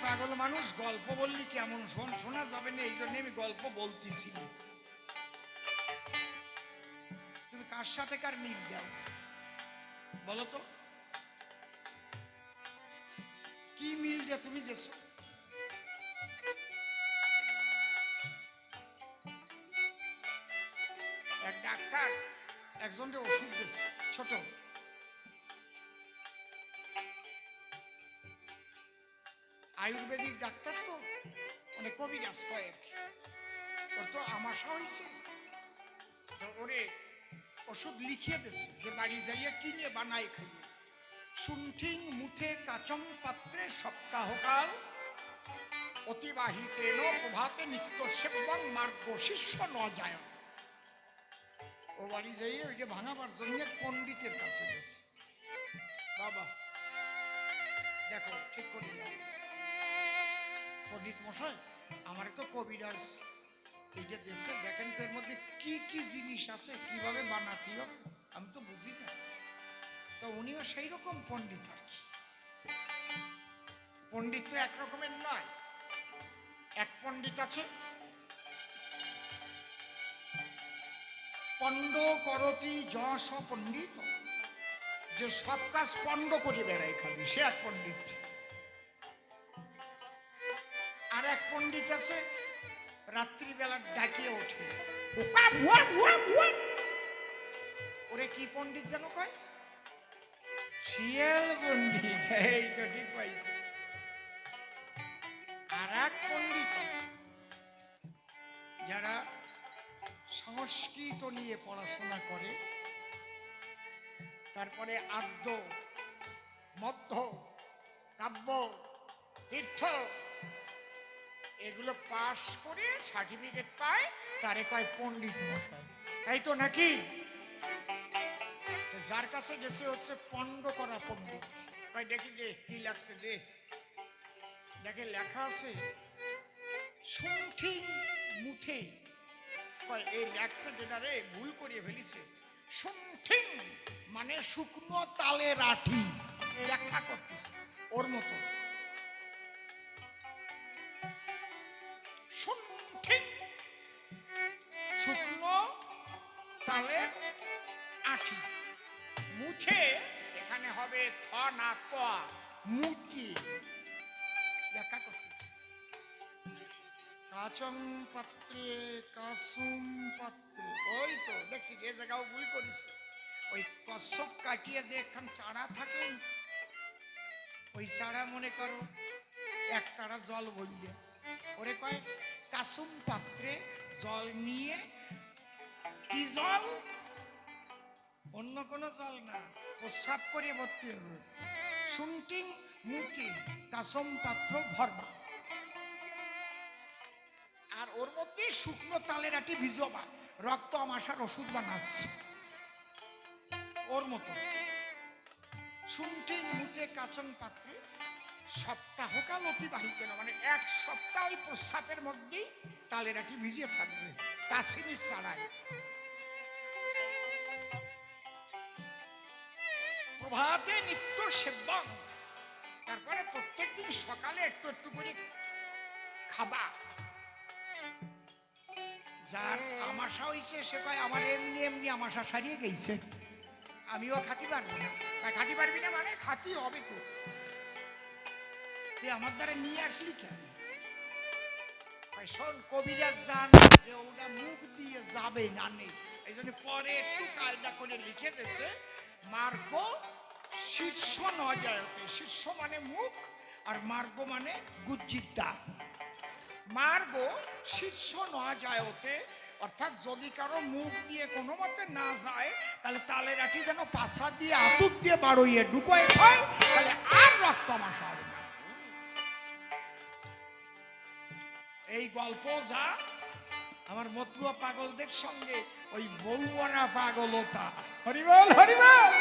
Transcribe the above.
পাগল মানুষ, গল্প বললি কেমন শোনা যাবে না, এই জন্য আমি গল্প বলতেছি। তুমি কার সাথে কার মিল দাও বলো তো? কি মিল দিয়ে তুমি দেছো? এক ডাক্তার একজনকে ওষুধ দিয়েছে, ছোট আয়ুর্বেদিক ডাক্তার, তো মানে কবিরাজ কয়, ওর তো আমাশা হয়েছে, ওরে ওষুধ লিখিয়ে দিচ্ছে যে বাড়ি যাইয়া কিনে বানাই খাইয়ে। শুণ্ঠিং মুথে কাচম পাত্রে সপ্তাহকাল অতিবাহিতেন প্রভাতে নিত্য সেবন মার্গ শিষ্য ন যায়। ও বাড়ি যাইয়ে ওই যে ভাঙাবার জন্য পণ্ডিতের কাছে গেছে। বাবা দেখো ঠিক করি না পণ্ডিত মশাই, আমার তো কবিরাজ এই যে দেশে দেখেন তো এর মধ্যে কি কি জিনিস আছে, কিভাবে বানাতে হবে আমি তো বুঝি না। তো উনিও সেই রকম পণ্ডিত আর কি। পণ্ডিত তো এক রকমের নয়, এক পণ্ডিত আছে পণ্ড করতি যশ পণ্ডিত, যে সব কাজ পণ্ড করে বেড়ায় খালি, সে এক পণ্ডিত। আর এক পণ্ডিত আছে রাত্রিবেলা ডাকিয়ে ওঠে, ওরে কি পণ্ডিত যেন কয়? শিয়াল পণ্ডিত। এই তো ঠিক পাইছে। আর এক পণ্ডিত আছে যারা সংস্কৃত নিয়ে পড়াশোনা করে, তারপরে আদ্য মধ্য কাব্য তীর্থ এগুলো পাশ করে সার্টিফিকেট পায়, তারে কয় পণ্ডিত মশাই, তাই তো নাকি? যার কাছে গেছে হচ্ছে পণ্ড করা পণ্ডিত, কয় দেখি দে কি লাগছে দে। দেখে লেখা আছে শুণ্ঠি মুথে, কয় এই লেখছে যেটা রে ভুল করিয়ে ফেলিছে। শুণ্ঠি মানে শুকনো তালের আঠি, ব্যাখ্যা করতেছে ওর মতো। শুণ্ঠি শুকনো তালের আঠি, মুথে এখানে হবে থ না ত, মুতি ব্যাখ্যা করতেছে। কাচম পাত্রে কাসুম পাত্রে, ওই তো দেখছি যে জায়গাও ভুল করিস, ওই কচ্ছপ কাটিয়ে যে একখান চারা থাকে, ওই চারা মনে করো এক চারা জল বললে, ওরে কয় কাসুম পাত্রে জল নিয়ে, কি জল? অন্য কোন জল না, প্রস্রাব করে ভর্তি হবে। শুনটিং মুখে কাসম পাত্র ভরবা, আর ওর মধ্যে শুকনো তালের আটি ভিজবা, রক্ত আমাশার ওষুধ বানাচ্ছে ওর মতো। শুনটিং মুখে কাচন পাত্রে সপ্তাহকাল অতিবাহিত, মানে এক সপ্তাহ প্রস্রাবের মধ্যেই তালের আটি ভিজিয়ে থাকবে, কাশিনি ছাড়াই। প্রভাতে নিত্য সেবন, তারপরে প্রত্যেকদিন সকালে একটু একটু করে খাবা। যার আমাশা হয়েছে সে কয় আমার এমনি এমনি আমাশা সারিয়ে গেছে, আমিও খাতে পারবো না। খাতে পারবি না মানে খাতি হবে তো, তুই আমার দ্বারা নিয়ে আসলি কেন? শোন কবিরাজ জান যে ওটা মুখ দিয়ে যাবে না নেই, এই জন্য পরে একটু কায়দা করে লিখে দিয়েছে মার্গ শীর্ষ ন যায়তে। শীর্ষ মানে মুখ, আর মার্গ মানে গুজ্জিদ্দা। মার্গ শীর্ষ ন যায়তে, অর্থাৎ যদি কারো মুখ দিয়ে কোনো মতে না যায়, তাহলে তালের আঠি যেন পাশা দিয়ে আতুক দিয়ে বাড়ইয়ে ঢুকোয় হয়, তাহলে আর রক্ত আমাশা হবে না। এই গল্প যা আমার মতুয়া পাগলদের সঙ্গে ওই বউয়ানা পাগলতা। হরিবল হরিবল।